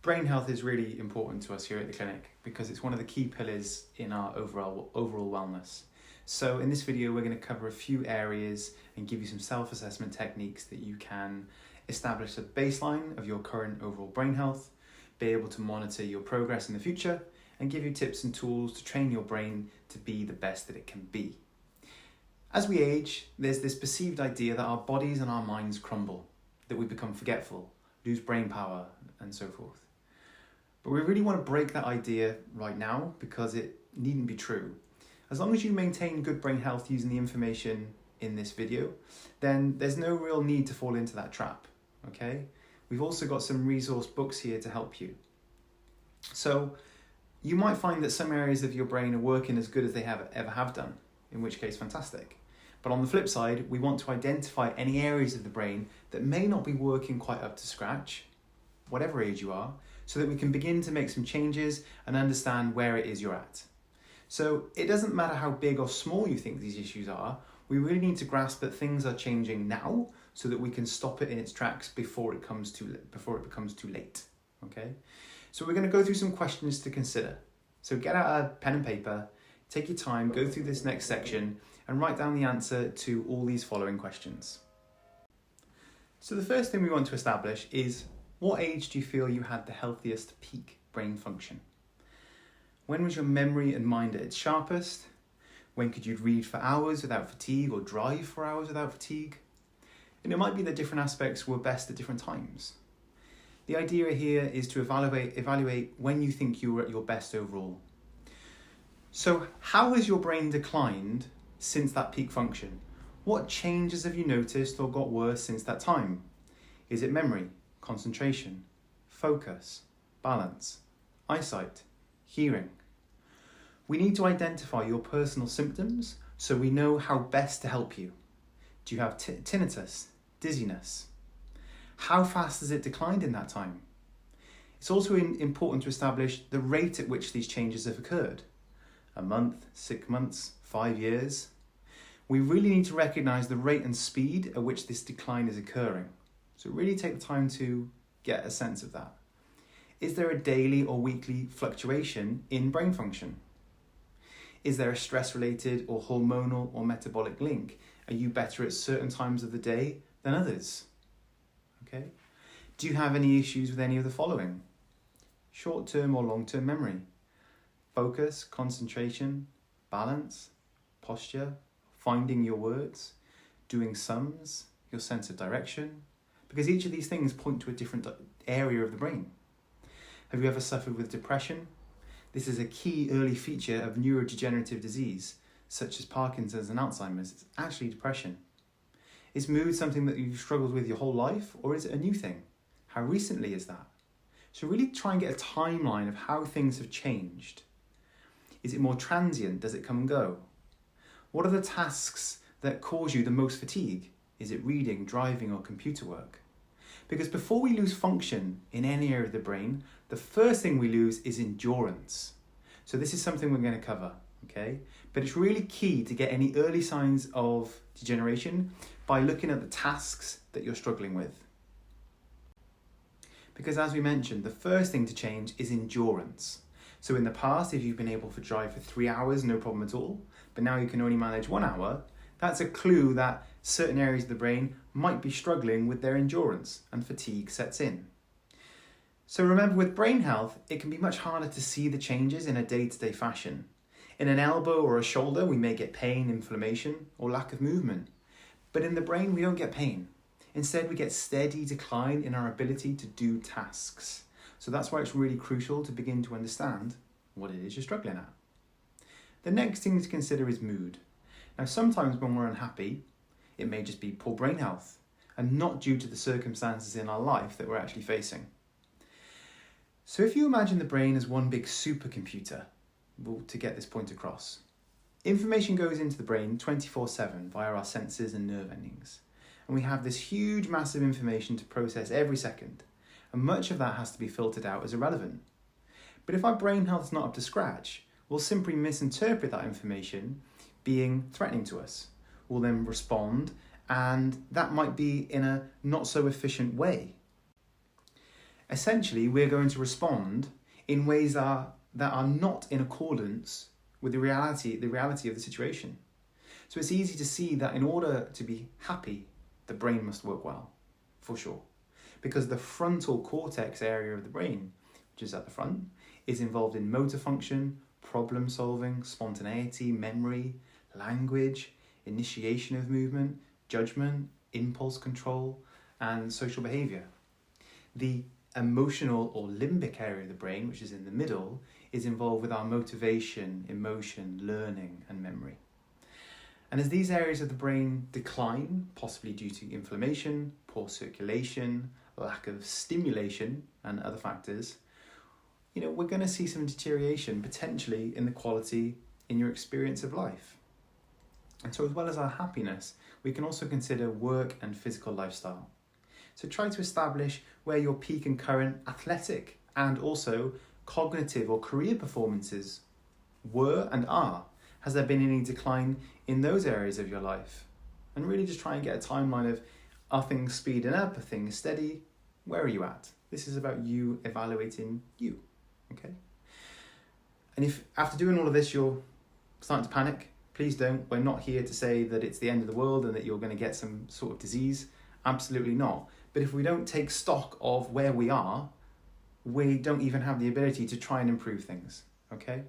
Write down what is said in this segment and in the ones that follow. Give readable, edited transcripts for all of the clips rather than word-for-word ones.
Brain health is really important to us here at the clinic because it's one of the key pillars in our overall wellness. So in this video, we're going to cover a few areas and give you some self-assessment techniques that you can establish a baseline of your current overall brain health, be able to monitor your progress in the future, and give you tips and tools to train your brain to be the best that it can be. As we age, there's this perceived idea that our bodies and our minds crumble, that we become forgetful, lose brain power, and so forth. But we really want to break that idea right now because it needn't be true. As long as you maintain good brain health using the information in this video, then there's no real need to fall into that trap, okay? We've also got some resource books here to help you. So you might find that some areas of your brain are working as good as they ever have done, in which case fantastic. But on the flip side, we want to identify any areas of the brain that may not be working quite up to scratch, whatever age you are, so that we can begin to make some changes and understand where it is you're at. So it doesn't matter how big or small you think these issues are, we really need to grasp that things are changing now so that we can stop it in its tracks before it becomes too late, okay? So we're going to go through some questions to consider. So get out a pen and paper, take your time, go through this next section and write down the answer to all these following questions. So the first thing we want to establish is, what age do you feel you had the healthiest peak brain function? When was your memory and mind at its sharpest? When could you read for hours without fatigue or drive for hours without fatigue? And it might be that different aspects were best at different times. The idea here is to evaluate when you think you were at your best overall. So how has your brain declined since that peak function? What changes have you noticed or got worse since that time? Is it memory, concentration, focus, balance, eyesight, hearing? We need to identify your personal symptoms so we know how best to help you. Do you have tinnitus, dizziness? How fast has it declined in that time? It's also important to establish the rate at which these changes have occurred. A month, 6 months, 5 years? We really need to recognise the rate and speed at which this decline is occurring. So really take the time to get a sense of that. Is there a daily or weekly fluctuation in brain function? Is there a stress-related or hormonal or metabolic link? Are you better at certain times of the day than others? Okay. Do you have any issues with any of the following? Short-term or long-term memory? Focus, concentration, balance, posture, finding your words, doing sums, your sense of direction? Because each of these things point to a different area of the brain. Have you ever suffered with depression? This is a key early feature of neurodegenerative disease, such as Parkinson's and Alzheimer's. It's actually depression. Is mood something that you've struggled with your whole life, or is it a new thing? How recently is that? So really try and get a timeline of how things have changed. Is it more transient? Does it come and go? What are the tasks that cause you the most fatigue? Is it reading, driving, or computer work? Because before we lose function in any area of the brain, the first thing we lose is endurance. So this is something we're going to cover, okay? But it's really key to get any early signs of degeneration by looking at the tasks that you're struggling with. Because as we mentioned, the first thing to change is endurance. So in the past, if you've been able to drive for 3 hours, no problem at all, but now you can only manage 1 hour, that's a clue that certain areas of the brain might be struggling with their endurance and fatigue sets in. So remember, with brain health, it can be much harder to see the changes in a day-to-day fashion. In an elbow or a shoulder, we may get pain, inflammation, or lack of movement. But in the brain, we don't get pain. Instead, we get steady decline in our ability to do tasks. So that's why it's really crucial to begin to understand what it is you're struggling at. The next thing to consider is mood. Now, sometimes when we're unhappy, it may just be poor brain health and not due to the circumstances in our life that we're actually facing. So if you imagine the brain as one big supercomputer, to get this point across, information goes into the brain 24/7 via our senses and nerve endings. And we have this huge, massive information to process every second. And much of that has to be filtered out as irrelevant. But if our brain health is not up to scratch, we'll simply misinterpret that information being threatening to us. We'll then respond, and that might be in a not so efficient way. essentially we're going to respond in ways that are not in accordance with the reality of the situation. So it's easy to see that in order to be happy, the brain must work well, for sure. Because the frontal cortex area of the brain, which is at the front, is involved in motor function, problem solving, spontaneity, memory, language, initiation of movement, judgment, impulse control, and social behaviour. The emotional or limbic area of the brain, which is in the middle, is involved with our motivation, emotion, learning, and memory. And as these areas of the brain decline, possibly due to inflammation, poor circulation, lack of stimulation, and other factors, we're going to see some deterioration potentially in the quality in your experience of life. And so as well as our happiness, we can also consider work and physical lifestyle. So try to establish where your peak and current athletic and also cognitive or career performances were and are. Has there been any decline in those areas of your life? And really just try and get a timeline of, are things speeding up? Are things steady? Where are you at? This is about you evaluating you, okay? And if after doing all of this you're starting to panic, please don't. We're not here to say that it's the end of the world and that you're going to get some sort of disease. Absolutely not. But if we don't take stock of where we are, we don't even have the ability to try and improve things, okay?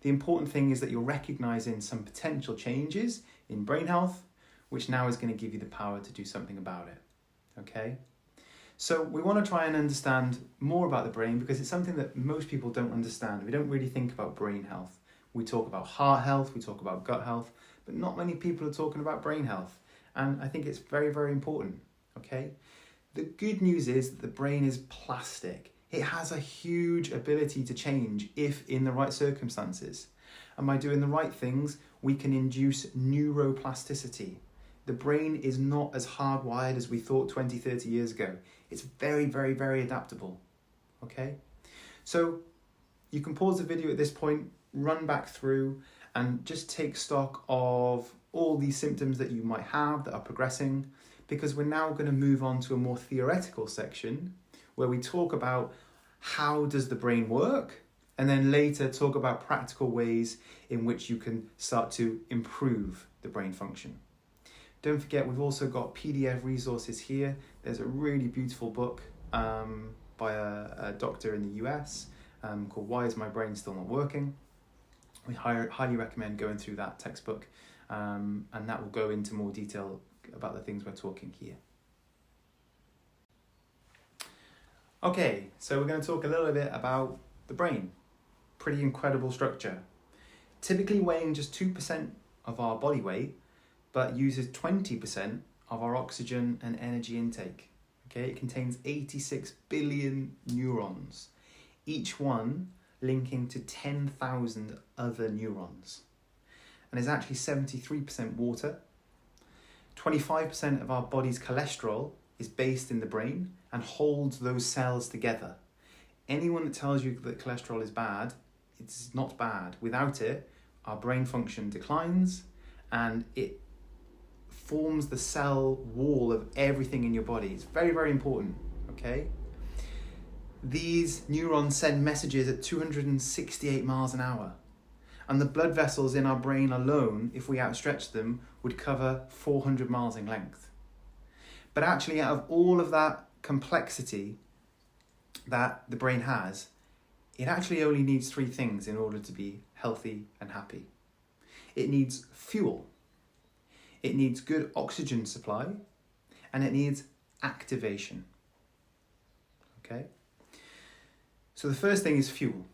The important thing is that you're recognizing some potential changes in brain health, which now is going to give you the power to do something about it, okay? So we want to try and understand more about the brain because it's something that most people don't understand. We don't really think about brain health. We talk about heart health, we talk about gut health, but not many people are talking about brain health. And I think it's very, very important, okay? The good news is that the brain is plastic. It has a huge ability to change if in the right circumstances. And by doing the right things, we can induce neuroplasticity. The brain is not as hardwired as we thought 20, 30 years ago. It's very, very, very adaptable, okay? So you can pause the video at this point, run back through and just take stock of all these symptoms that you might have that are progressing, because we're now going to move on to a more theoretical section where we talk about how does the brain work, and then later talk about practical ways in which you can start to improve the brain function. Don't forget, we've also got PDF resources here. There's a really beautiful book by a doctor in the US called Why Is My Brain Still Not Working? We highly recommend going through that textbook, and that will go into more detail about the things we're talking here. Okay, so we're going to talk a little bit about the brain. Pretty incredible structure. Typically weighing just 2% of our body weight, but uses 20% of our oxygen and energy intake. Okay, it contains 86 billion neurons, each one linking to 10,000 other neurons. And is actually 73% water. 25% of our body's cholesterol is based in the brain and holds those cells together. Anyone that tells you that cholesterol is bad, it's not bad. Without it, our brain function declines and it forms the cell wall of everything in your body. It's very, very important, okay? These neurons send messages at 268 miles an hour. And the blood vessels in our brain alone, if we outstretch them, would cover 400 miles in length. But actually, out of all of that complexity that the brain has, it actually only needs 3 things in order to be healthy and happy. It needs fuel, it needs good oxygen supply, and it needs activation. Okay? So the first thing is fuel.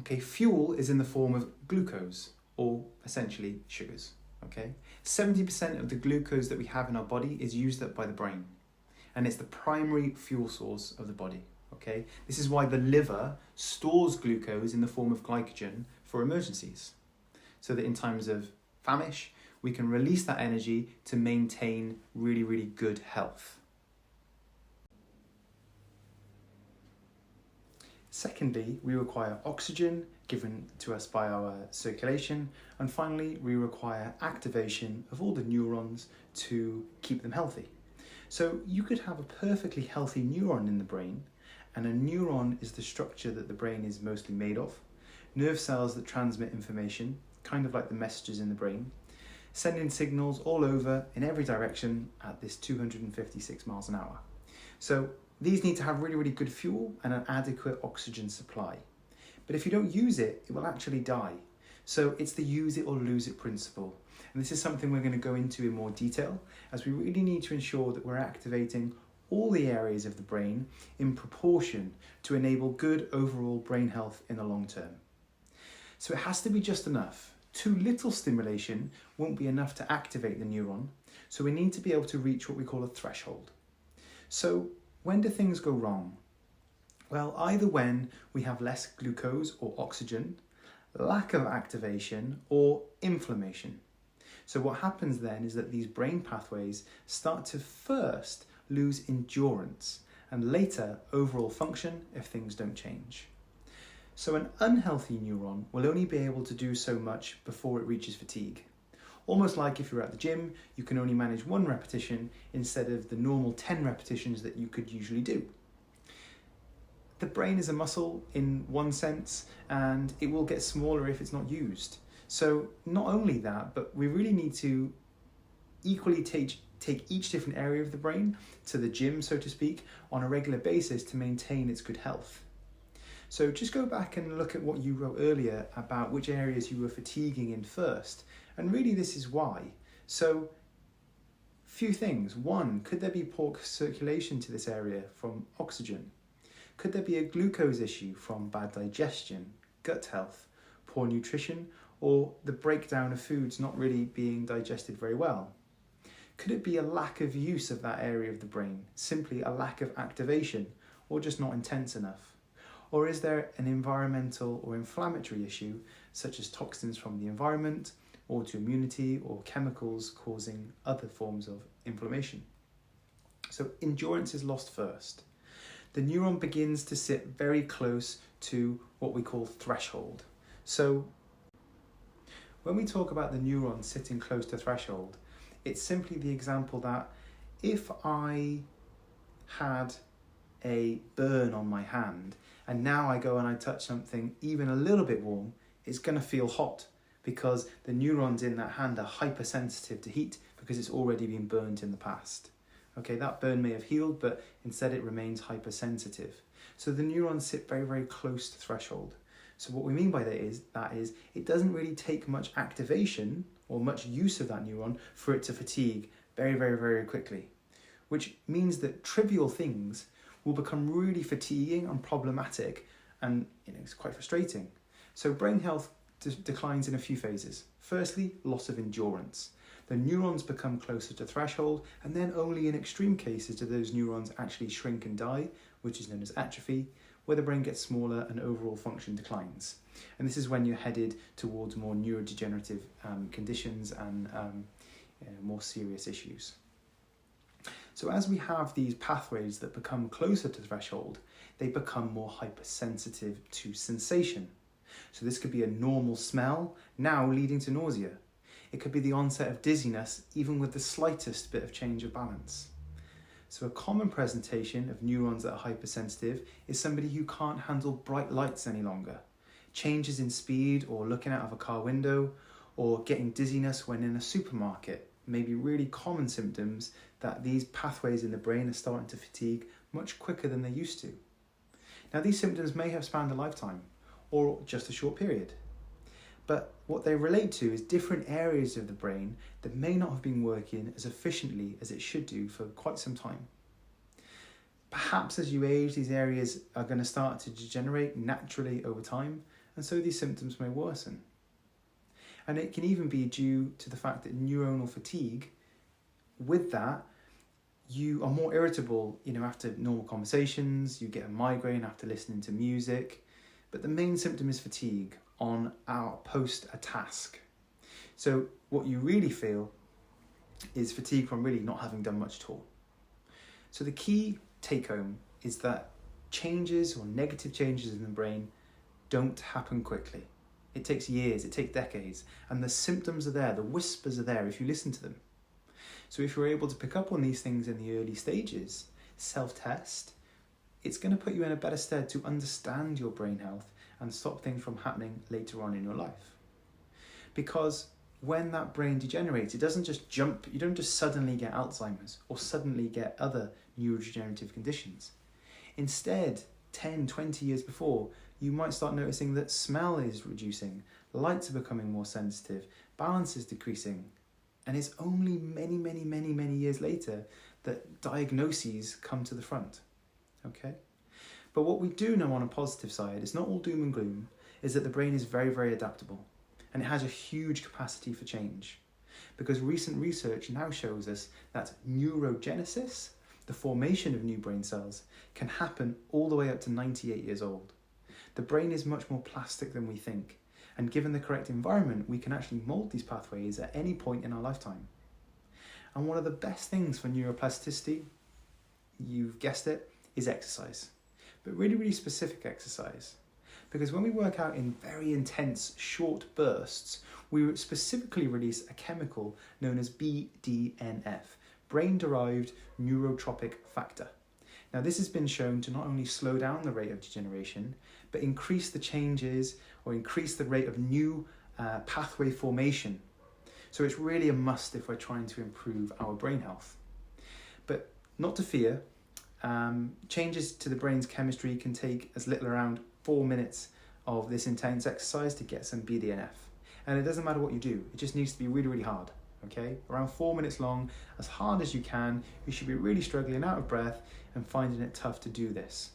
Okay, fuel is in the form of glucose, or essentially sugars. Okay, 70% of the glucose that we have in our body is used up by the brain, and it's the primary fuel source of the body. Okay, this is why the liver stores glucose in the form of glycogen for emergencies, so that in times of famish, we can release that energy to maintain really, really good health. Secondly, we require oxygen given to us by our circulation. And finally, we require activation of all the neurons to keep them healthy. So you could have a perfectly healthy neuron in the brain And a neuron is the structure that the brain is mostly made of. Nerve cells that transmit information, kind of like the messages in the brain, sending signals all over in every direction at this 256 miles an hour. So these need to have really, really good fuel and an adequate oxygen supply. But if you don't use it, it will actually die. So it's the use it or lose it principle. And this is something we're going to go into in more detail, as we really need to ensure that we're activating all the areas of the brain in proportion to enable good overall brain health in the long term. So it has to be just enough. Too little stimulation won't be enough to activate the neuron, so we need to be able to reach what we call a threshold. So when do things go wrong? Well, either when we have less glucose or oxygen, lack of activation, or inflammation. So what happens then is that these brain pathways start to first lose endurance and later overall function if things don't change. So an unhealthy neuron will only be able to do so much before it reaches fatigue. Almost like if you're at the gym, you can only manage 1 repetition instead of the normal 10 repetitions that you could usually do. The brain is a muscle in one sense, and it will get smaller if it's not used. So not only that, but we really need to equally take each different area of the brain to the gym, so to speak, on a regular basis to maintain its good health. So just go back and look at what you wrote earlier about which areas you were fatiguing in first. And really this is why. So few things. 1, could there be poor circulation to this area from oxygen? Could there be a glucose issue from bad digestion, gut health, poor nutrition, or the breakdown of foods not really being digested very well? Could it be a lack of use of that area of the brain, simply a lack of activation, or just not intense enough? Or is there an environmental or inflammatory issue, such as toxins from the environment, autoimmunity, or chemicals causing other forms of inflammation? So endurance is lost first. The neuron begins to sit very close to what we call threshold. So when we talk about the neuron sitting close to threshold, it's simply the example that if I had a burn on my hand and now I go and I touch something even a little bit warm, it's going to feel hot because the neurons in that hand are hypersensitive to heat because it's already been burned in the past. Okay, that burn may have healed, but instead it remains hypersensitive. So the neurons sit very, very close to threshold. So what we mean by that is it doesn't really take much activation or much use of that neuron for it to fatigue very, very, very quickly, which means that trivial things will become really fatiguing and problematic, and it's quite frustrating. So brain health declines in a few phases. Firstly, loss of endurance. The neurons become closer to threshold, and then only in extreme cases do those neurons actually shrink and die, which is known as atrophy, where the brain gets smaller and overall function declines. And this is when you're headed towards more neurodegenerative conditions and more serious issues. So as we have these pathways that become closer to threshold, they become more hypersensitive to sensation. So this could be a normal smell, now leading to nausea. It could be the onset of dizziness, even with the slightest bit of change of balance. So a common presentation of neurons that are hypersensitive is somebody who can't handle bright lights any longer. Changes in speed or looking out of a car window or getting dizziness when in a supermarket may be really common symptoms that these pathways in the brain are starting to fatigue much quicker than they used to. Now these symptoms may have spanned a lifetime or just a short period. But what they relate to is different areas of the brain that may not have been working as efficiently as it should do for quite some time. Perhaps as you age, these areas are going to start to degenerate naturally over time, and so these symptoms may worsen. And it can even be due to the fact that neuronal fatigue, with that, you are more irritable, after normal conversations, you get a migraine after listening to music, but the main symptom is fatigue on our post a task. So what you really feel is fatigue from really not having done much at all. So the key take home is that changes or negative changes in the brain don't happen quickly. It takes years, it takes decades, and the symptoms are there, the whispers are there if you listen to them. So if you're able to pick up on these things in the early stages, self-test, it's going to put you in a better stead to understand your brain health and stop things from happening later on in your life. Because when that brain degenerates, it doesn't just jump, you don't just suddenly get Alzheimer's or suddenly get other neurodegenerative conditions. Instead, 10, 20 years before, you might start noticing that smell is reducing, lights are becoming more sensitive, balance is decreasing. And it's only many years later that diagnoses come to the front. Okay? But what we do know on a positive side, it's not all doom and gloom, is that the brain is very adaptable and it has a huge capacity for change. Because recent research now shows us that neurogenesis, the formation of new brain cells, can happen all the way up to 98 years old. The brain is much more plastic than we think, and given the correct environment, we can actually mold these pathways at any point in our lifetime. And one of the best things for neuroplasticity, you've guessed it, is exercise. But really specific exercise. Because when we work out in very intense, short bursts, we specifically release a chemical known as BDNF, brain-derived neurotrophic factor. Now, this has been shown to not only slow down the rate of degeneration, but increase the changes or increase the rate of new pathway formation. So it's really a must if we're trying to improve our brain health. But not to fear, changes to the brain's chemistry can take as little around 4 minutes of this intense exercise to get some BDNF. And it doesn't matter what you do, it just needs to be really hard. Okay, around 4 minutes long, as hard as you can. You should be really struggling, out of breath, and finding it tough to do this.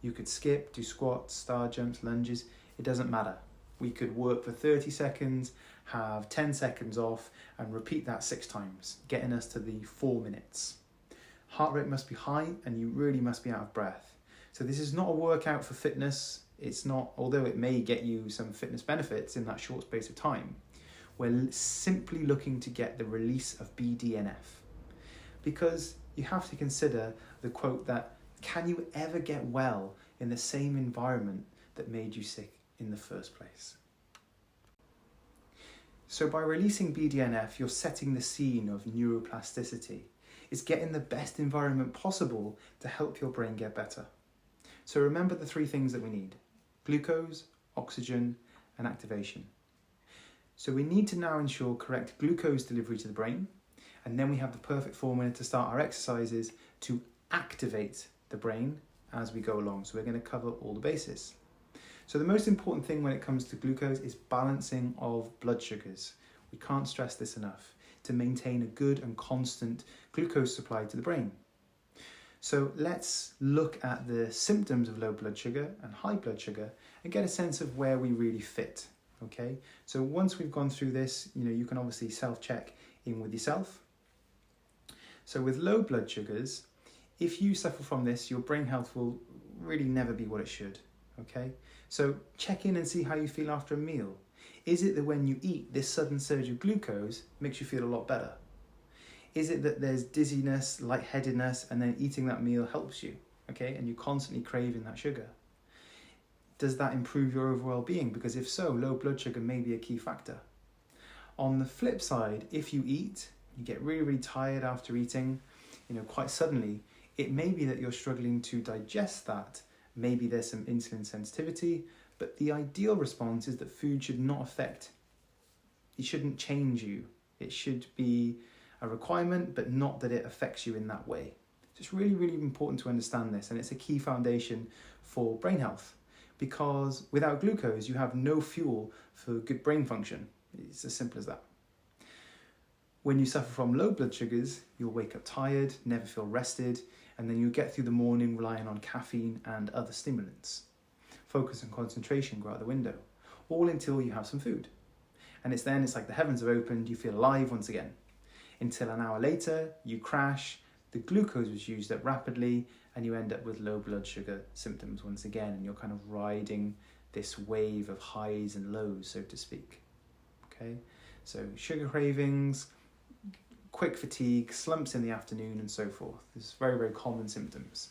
You could skip, do squats, star jumps, lunges, it doesn't matter. We could work for 30 seconds, have 10 seconds off, and repeat that 6 times, getting us to the 4 minutes. Heart rate must be high, and you really must be out of breath. So this is not a workout for fitness. It's not, although it may get you some fitness benefits in that short space of time. We're simply looking to get the release of BDNF. Because you have to consider the quote that, can you ever get well in the same environment that made you sick in the first place? So by releasing BDNF, you're setting the scene of neuroplasticity. It's getting the best environment possible to help your brain get better. So remember the 3 things that we need: glucose, oxygen, and activation. So we need to now ensure correct glucose delivery to the brain, and then we have the perfect formula to start our exercises to activate the brain as we go along. So we're going to cover all the bases. So the most important thing when it comes to glucose is balancing of blood sugars. We can't stress this enough, to maintain a good and constant glucose supply to the brain. So let's look at the symptoms of low blood sugar and high blood sugar and get a sense of where we really fit. Okay, so once we've gone through this, you can obviously self-check in with yourself. So with low blood sugars, if you suffer from this, your brain health will really never be what it should. Okay, so check in and see how you feel after a meal. Is it that when you eat, this sudden surge of glucose makes you feel a lot better? Is it that there's dizziness, lightheadedness, and then eating that meal helps you? Okay, and you're constantly craving that sugar. Does that improve your overall being? Because if so, low blood sugar may be a key factor. On the flip side, if you eat, you get really tired after eating, quite suddenly, it may be that you're struggling to digest that. Maybe there's some insulin sensitivity, but the ideal response is that food should not affect, it shouldn't change you. It should be a requirement, but not that it affects you in that way. So it's really important to understand this, and it's a key foundation for brain health. Because without glucose, you have no fuel for good brain function. It's as simple as that. When you suffer from low blood sugars, you'll wake up tired, never feel rested, and then you'll get through the morning relying on caffeine and other stimulants. Focus and concentration go out the window, all until you have some food. And it's like the heavens have opened, you feel alive once again. Until an hour later, you crash, the glucose was used up rapidly, and you end up with low blood sugar symptoms once again, and you're kind of riding this wave of highs and lows, so to speak. Okay, so sugar cravings, quick fatigue, slumps in the afternoon, and so forth. This is very common symptoms.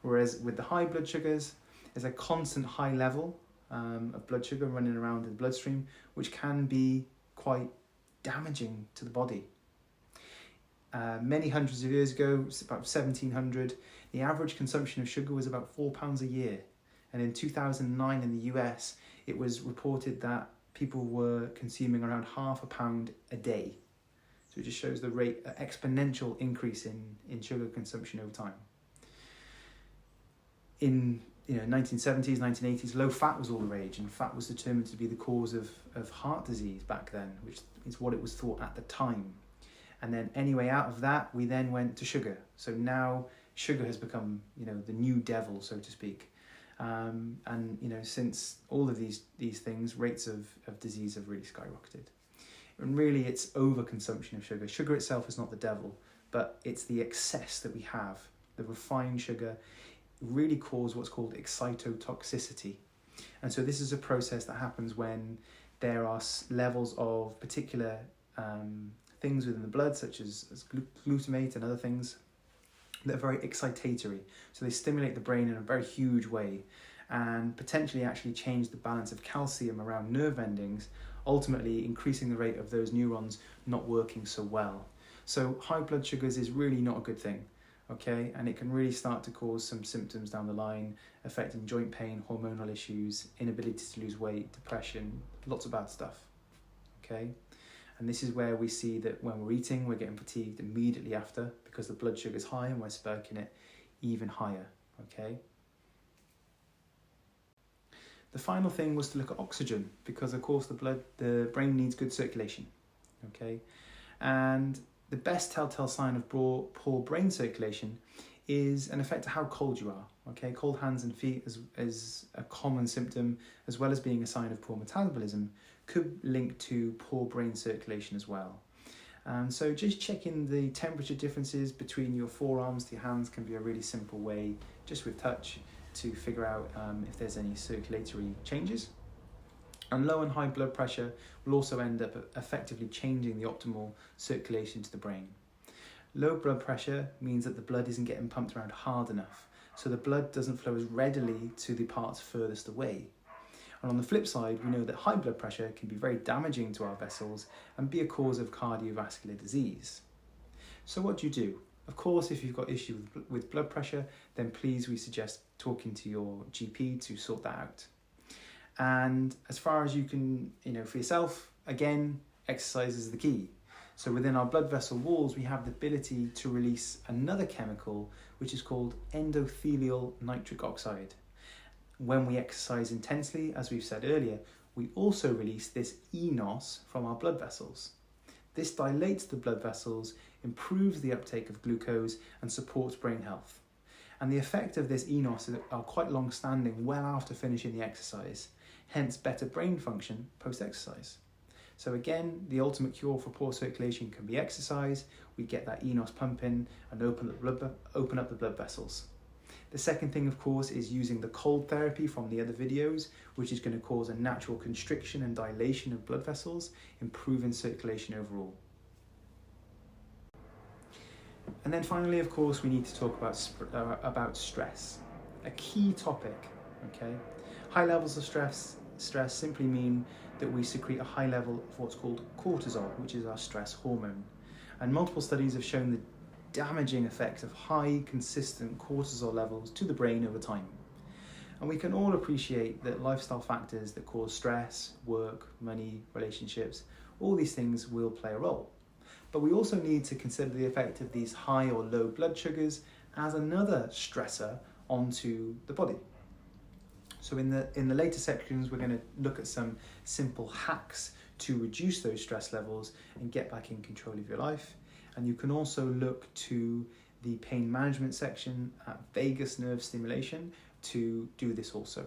Whereas with the high blood sugars, there's a constant high level of blood sugar running around in the bloodstream, which can be quite damaging to the body. Many hundreds of years ago, about 1700, the average consumption of sugar was about £4 a year. And in 2009 in the US, it was reported that people were consuming around £0.5 a day. So it just shows the rate, exponential increase in sugar consumption over time. In 1970s, 1980s, low fat was all the rage, and fat was determined to be the cause of heart disease back then, which is what it was thought at the time. And then anyway, out of that, we then went to sugar. So now sugar has become, the new devil, so to speak. And since all of these things, rates of disease have really skyrocketed. And really, it's overconsumption of sugar. Sugar itself is not the devil, but it's the excess that we have. The refined sugar really cause what's called excitotoxicity. And so this is a process that happens when there are levels of particular things within the blood, such as glutamate and other things, that are very excitatory. So they stimulate the brain in a very huge way and potentially actually change the balance of calcium around nerve endings, ultimately increasing the rate of those neurons not working so well. So high blood sugars is really not a good thing, okay? And it can really start to cause some symptoms down the line, affecting joint pain, hormonal issues, inability to lose weight, depression, lots of bad stuff, okay? And this is where we see that when we're eating, we're getting fatigued immediately after because the blood sugar is high and we're spiking it even higher, okay? The final thing was to look at oxygen because, of course, the brain needs good circulation, okay? And the best telltale sign of poor brain circulation is an effect of how cold you are, okay? Cold hands and feet is a common symptom, as well as being a sign of poor metabolism, could link to poor brain circulation as well. And so just checking the temperature differences between your forearms to your hands can be a really simple way, just with touch, to figure out if there's any circulatory changes. And low and high blood pressure will also end up effectively changing the optimal circulation to the brain. Low blood pressure means that the blood isn't getting pumped around hard enough, so the blood doesn't flow as readily to the parts furthest away. And on the flip side, we know that high blood pressure can be very damaging to our vessels and be a cause of cardiovascular disease. So what do? Of course, if you've got issues with blood pressure, then please, we suggest talking to your GP to sort that out. And as far as you can, for yourself, again, exercise is the key. So within our blood vessel walls, we have the ability to release another chemical, which is called endothelial nitric oxide. When we exercise intensely, as we've said earlier, we also release this eNOS from our blood vessels. This dilates the blood vessels, improves the uptake of glucose, and supports brain health. And the effect of this eNOS are quite long-standing well after finishing the exercise, hence better brain function post-exercise. So again, the ultimate cure for poor circulation can be exercise. We get that eNOS pumping and open up the blood vessels. The second thing, of course, is using the cold therapy from the other videos, which is going to cause a natural constriction and dilation of blood vessels, improving circulation overall. And then finally, of course, we need to talk about stress, a key topic, okay? High levels of stress simply mean that we secrete a high level of what's called cortisol, which is our stress hormone. And multiple studies have shown the damaging effects of high, consistent cortisol levels to the brain over time. And we can all appreciate that lifestyle factors that cause stress, work, money, relationships, all these things will play a role. But we also need to consider the effect of these high or low blood sugars as another stressor onto the body. So in the later sections, we're going to look at some simple hacks to reduce those stress levels and get back in control of your life. And you can also look to the pain management section at vagus nerve stimulation to do this also,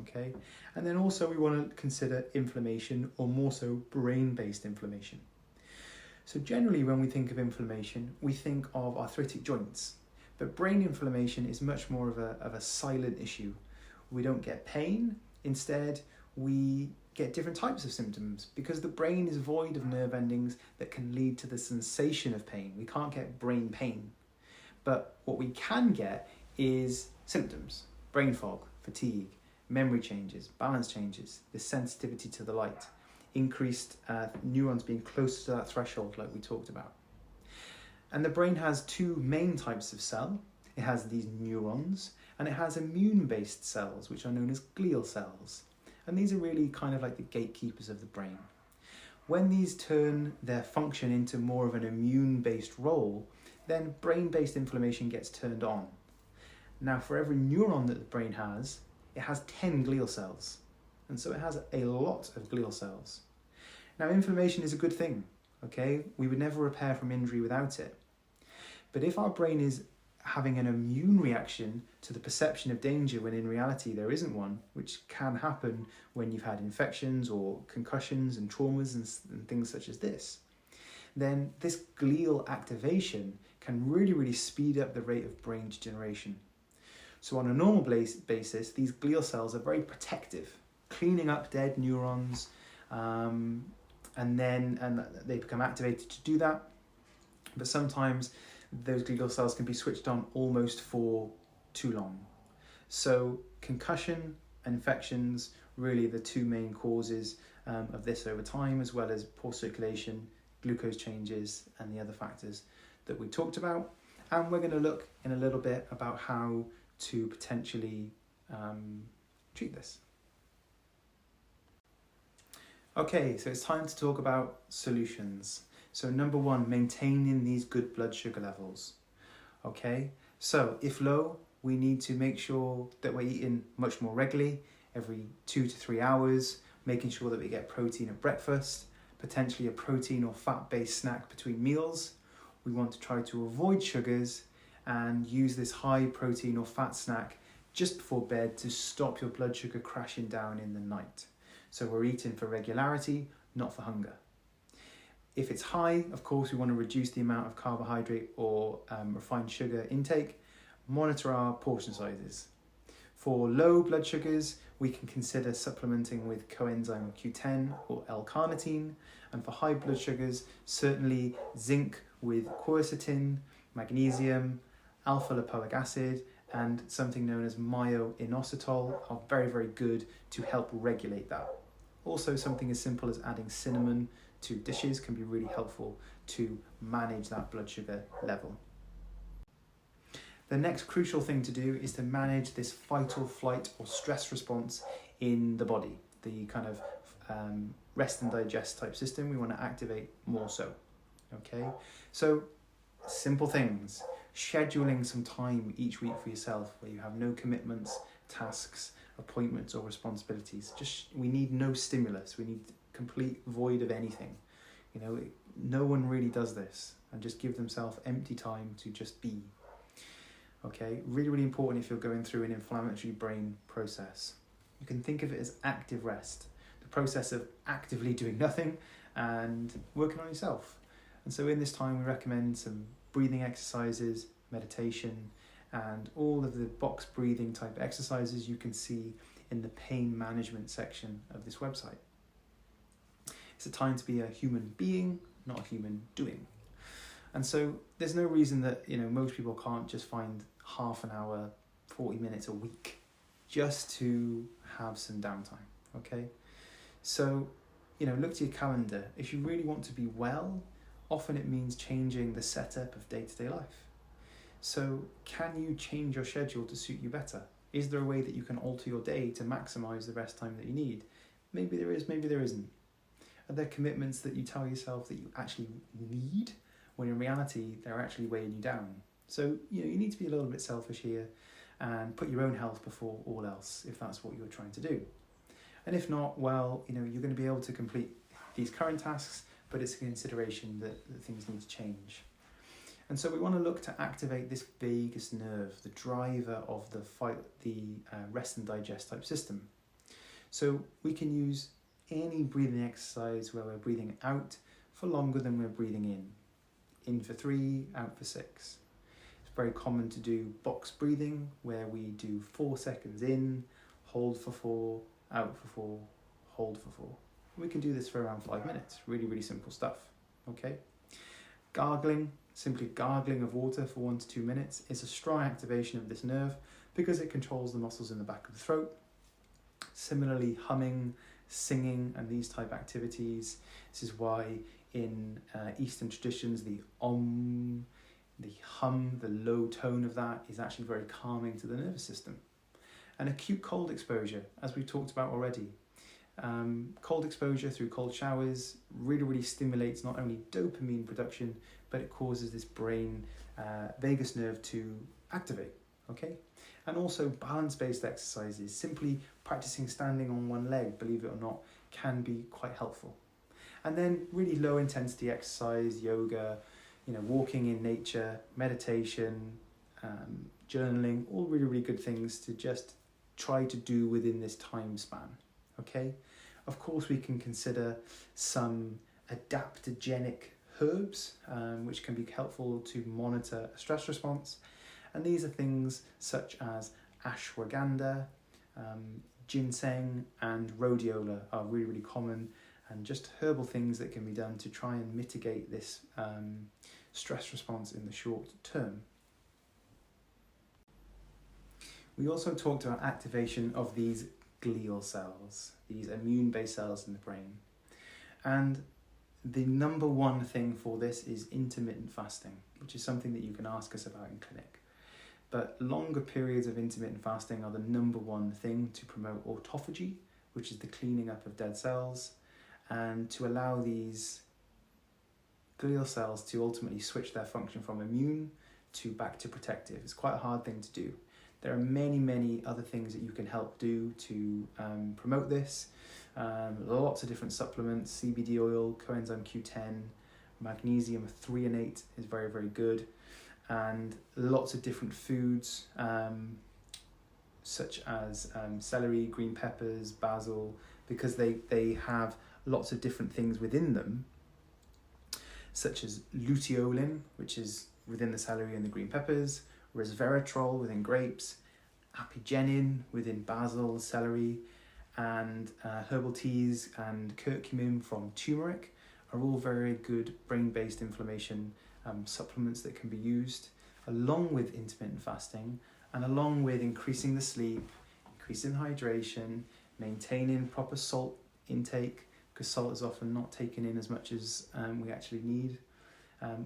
okay? And then also we want to consider inflammation, or more so brain-based inflammation. So generally when we think of inflammation, we think of arthritic joints, but brain inflammation is much more of a silent issue. We don't get pain, instead we get different types of symptoms because the brain is void of nerve endings that can lead to the sensation of pain. We can't get brain pain, but what we can get is symptoms: brain fog, fatigue, memory changes, balance changes, the sensitivity to the light, increased neurons being closer to that threshold like we talked about. And the brain has two main types of cell. It has these neurons, and it has immune-based cells, which are known as glial cells. And these are really kind of like the gatekeepers of the brain. When these turn their function into more of an immune-based role, then brain-based inflammation gets turned on. Now, for every neuron that the brain has, it has 10 glial cells. And so it has a lot of glial cells. Now, inflammation is a good thing, okay? We would never repair from injury without it. But if our brain is having an immune reaction to the perception of danger when in reality there isn't one, which can happen when you've had infections or concussions and traumas and things such as this, then this glial activation can really speed up the rate of brain degeneration. So on a normal basis, these glial cells are very protective, cleaning up dead neurons, and they become activated to do that. But sometimes those glial cells can be switched on almost for too long. So concussion, infections, really the two main causes of this over time, as well as poor circulation, glucose changes, and the other factors that we talked about. And we're going to look in a little bit about how to potentially treat this. Okay, so it's time to talk about solutions. So number one, maintaining these good blood sugar levels. Okay, so if low, we need to make sure that we're eating much more regularly, every 2 to 3 hours, making sure that we get protein at breakfast, potentially a protein or fat-based snack between meals. We want to try to avoid sugars and use this high protein or fat snack just before bed to stop your blood sugar crashing down in the night. So we're eating for regularity, not for hunger. If it's high, of course, we want to reduce the amount of carbohydrate or refined sugar intake. Monitor our portion sizes. For low blood sugars, we can consider supplementing with coenzyme Q10 or L-carnitine. And for high blood sugars, certainly zinc with quercetin, magnesium, alpha-lipoic acid, and something known as myo-inositol are very good to help regulate that. Also, something as simple as adding cinnamon to dishes can be really helpful to manage that blood sugar level. The next crucial thing to do is to manage this fight or flight or stress response in the body, the kind of rest and digest type system we want to activate more so. Okay, so simple things, scheduling some time each week for yourself where you have no commitments, tasks, appointments or responsibilities. We need no stimulus, we need complete void of anything. No one really does this, and just give themselves empty time to just be. Okay, really important if you're going through an inflammatory brain process. You can think of it as active rest, the process of actively doing nothing and working on yourself. And so in this time we recommend some breathing exercises, meditation, and all of the box breathing type exercises you can see in the pain management section of this website. It's a time to be a human being, not a human doing. And so there's no reason that most people can't just find half an hour, 40 minutes a week just to have some downtime. Okay, so look to your calendar. If you really want to be well, often it means changing the setup of day-to-day life. So can you change your schedule to suit you better? Is there a way that you can alter your day to maximize the rest time that you need? Maybe there is, maybe there isn't. Are there commitments that you tell yourself that you actually need, when in reality they're actually weighing you down? So you need to be a little bit selfish here and put your own health before all else, if that's what you're trying to do. And if not, well, you're going to be able to complete these current tasks, but it's a consideration that things need to change. And so we want to look to activate this vagus nerve, the driver of the rest and digest type system. So we can use any breathing exercise where we're breathing out for longer than we're breathing in. In for 3, out for 6. It's very common to do box breathing where we do 4 seconds in, hold for 4, out for 4, hold for 4. We can do this for around 5 minutes. Really simple stuff. Okay. Gargling, simply gargling of water for 1 to 2 minutes, is a strong activation of this nerve because it controls the muscles in the back of the throat. Similarly, humming, singing, and these type activities. This is why in Eastern traditions, the Om The hum, the low tone of that is actually very calming to the nervous system. And acute cold exposure, as we've talked about already. Cold exposure through cold showers really stimulates not only dopamine production, but it causes this brain vagus nerve to activate, okay? And also balance-based exercises, simply practicing standing on one leg, believe it or not, can be quite helpful. And then really low intensity exercise, yoga, walking in nature, meditation, journaling, all really good things to just try to do within this time span, okay? Of course, we can consider some adaptogenic herbs, which can be helpful to monitor a stress response. And these are things such as ashwagandha, ginseng, and rhodiola are really common, and just herbal things that can be done to try and mitigate this stress response in the short term. We also talked about activation of these glial cells, these immune-based cells in the brain. And the number one thing for this is intermittent fasting, which is something that you can ask us about in clinic. But longer periods of intermittent fasting are the number one thing to promote autophagy, which is the cleaning up of dead cells, and to allow these glial cells to ultimately switch their function from immune to back to protective. It's quite a hard thing to do. There are many other things that you can help do to promote this. Lots of different supplements, CBD oil, coenzyme Q10, magnesium threonate is very good, and lots of different foods such as celery, green peppers, basil, because they have lots of different things within them, such as luteolin, which is within the celery and the green peppers, resveratrol within grapes, apigenin within basil, celery, and herbal teas and curcumin from turmeric are all very good brain-based inflammation supplements that can be used along with intermittent fasting and along with increasing the sleep, increasing hydration, maintaining proper salt intake, because salt is often not taken in as much as we actually need,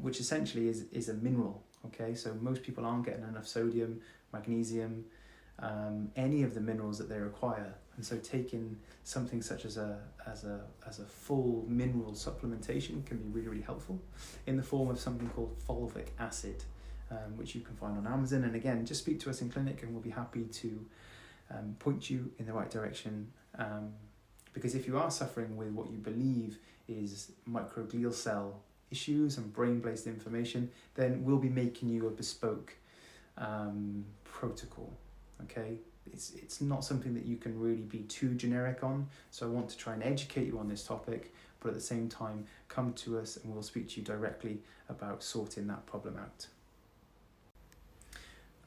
which essentially is a mineral, okay? So most people aren't getting enough sodium, magnesium, any of the minerals that they require. And so taking something such as a full mineral supplementation can be really helpful in the form of something called fulvic acid, which you can find on Amazon. And again, just speak to us in clinic and we'll be happy to point you in the right direction. Because if you are suffering with what you believe is microglial cell issues and brain-based inflammation, then we'll be making you a bespoke protocol, okay? It's not something that you can really be too generic on, so I want to try and educate you on this topic, but at the same time, come to us and we'll speak to you directly about sorting that problem out.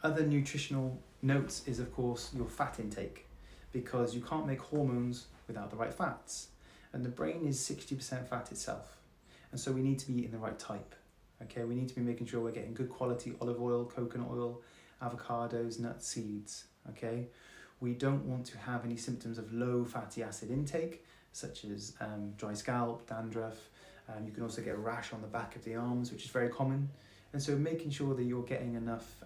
Other nutritional notes is, of course, your fat intake, because you can't make hormones without the right fats. And the brain is 60% fat itself. And so we need to be eating the right type. Okay, we need to be making sure we're getting good quality olive oil, coconut oil, avocados, nuts, seeds. Okay, we don't want to have any symptoms of low fatty acid intake, such as dry scalp, dandruff. You can also get a rash on the back of the arms, which is very common. And so making sure that you're getting enough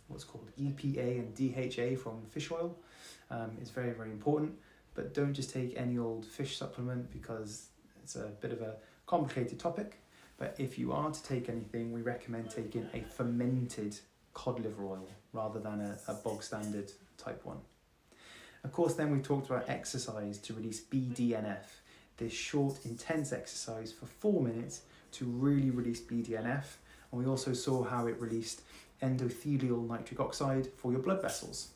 what's called EPA and DHA from fish oil is very important. But don't just take any old fish supplement, because it's a bit of a complicated topic. But if you are to take anything, we recommend taking a fermented cod liver oil rather than a bog standard type one. Of course, then we talked about exercise to release BDNF, this short, intense exercise for 4 minutes to really release BDNF. And we also saw how it released endothelial nitric oxide for your blood vessels.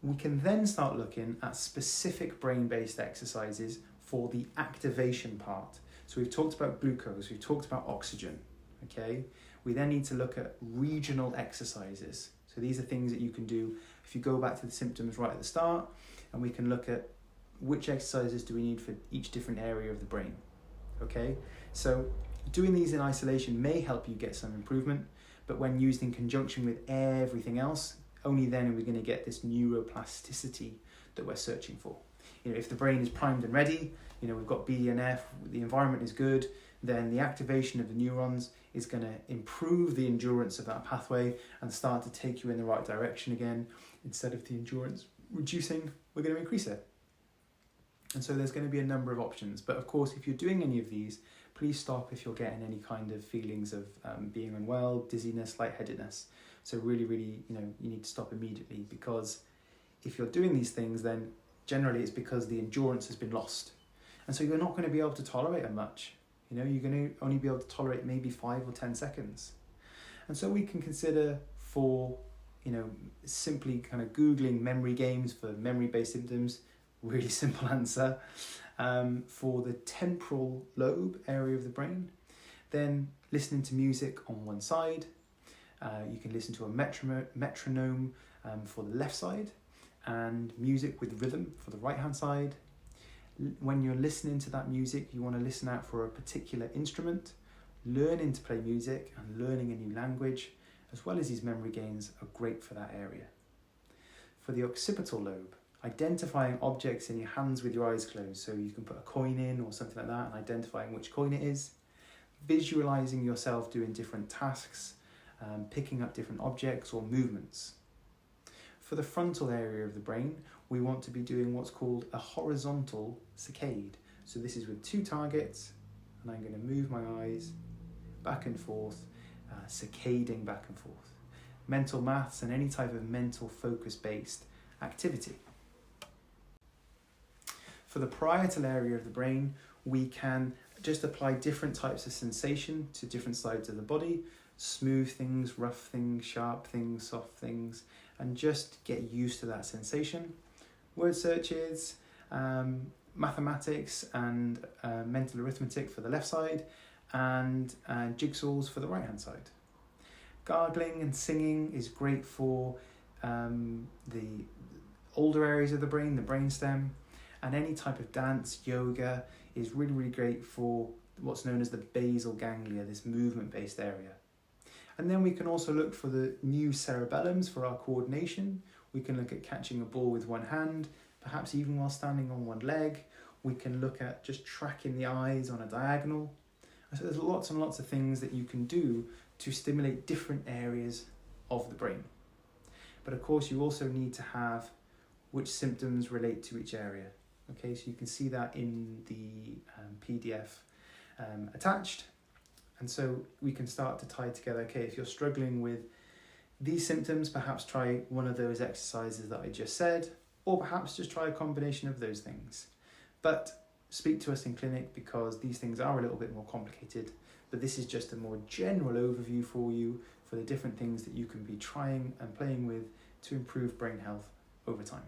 We can then start looking at specific brain-based exercises for the activation part. So we've talked about glucose, we've talked about oxygen, okay? We then need to look at regional exercises. So these are things that you can do if you go back to the symptoms right at the start, and we can look at which exercises do we need for each different area of the brain, okay? So doing these in isolation may help you get some improvement, but when used in conjunction with everything else, only then are we going to get this neuroplasticity that we're searching for. If the brain is primed and ready, we've got BDNF, the environment is good, then the activation of the neurons is going to improve the endurance of that pathway and start to take you in the right direction again. Instead of the endurance reducing, we're going to increase it. And so there's going to be a number of options. But of course, if you're doing any of these, please stop if you're getting any kind of feelings of being unwell, dizziness, lightheadedness. So really, you need to stop immediately, because if you're doing these things, then generally it's because the endurance has been lost. And so you're not going to be able to tolerate it much. You're going to only be able to tolerate maybe 5 or 10 seconds. And so we can consider for, simply kind of Googling memory games for memory-based symptoms, really simple answer, for the temporal lobe area of the brain, then listening to music on one side. You can listen to a metronome for the left side, and music with rhythm for the right-hand side. When you're listening to that music, you want to listen out for a particular instrument. Learning to play music and learning a new language, as well as these memory games, are great for that area. For the occipital lobe, identifying objects in your hands with your eyes closed, so you can put a coin in or something like that and identifying which coin it is. Visualizing yourself doing different tasks, picking up different objects or movements. For the frontal area of the brain, we want to be doing what's called a horizontal saccade. So this is with 2 targets, and I'm going to move my eyes back and forth, saccading back and forth. Mental maths and any type of mental focus-based activity. For the parietal area of the brain, we can just apply different types of sensation to different sides of the body, smooth things, rough things, sharp things, soft things, and just get used to that sensation. Word searches, mathematics and mental arithmetic for the left side, and jigsaws for the right hand side. Gargling and singing is great for the older areas of the brain, the brainstem, and any type of dance, yoga is really great for what's known as the basal ganglia, this movement-based area. And then we can also look for the new cerebellums for our coordination. We can look at catching a ball with one hand, perhaps even while standing on one leg. We can look at just tracking the eyes on a diagonal. So there's lots and lots of things that you can do to stimulate different areas of the brain. But of course, you also need to have which symptoms relate to each area. Okay, so you can see that in the PDF attached. And so we can start to tie together, okay, if you're struggling with these symptoms, perhaps try one of those exercises that I just said, or perhaps just try a combination of those things. But speak to us in clinic, because these things are a little bit more complicated, but this is just a more general overview for you for the different things that you can be trying and playing with to improve brain health over time.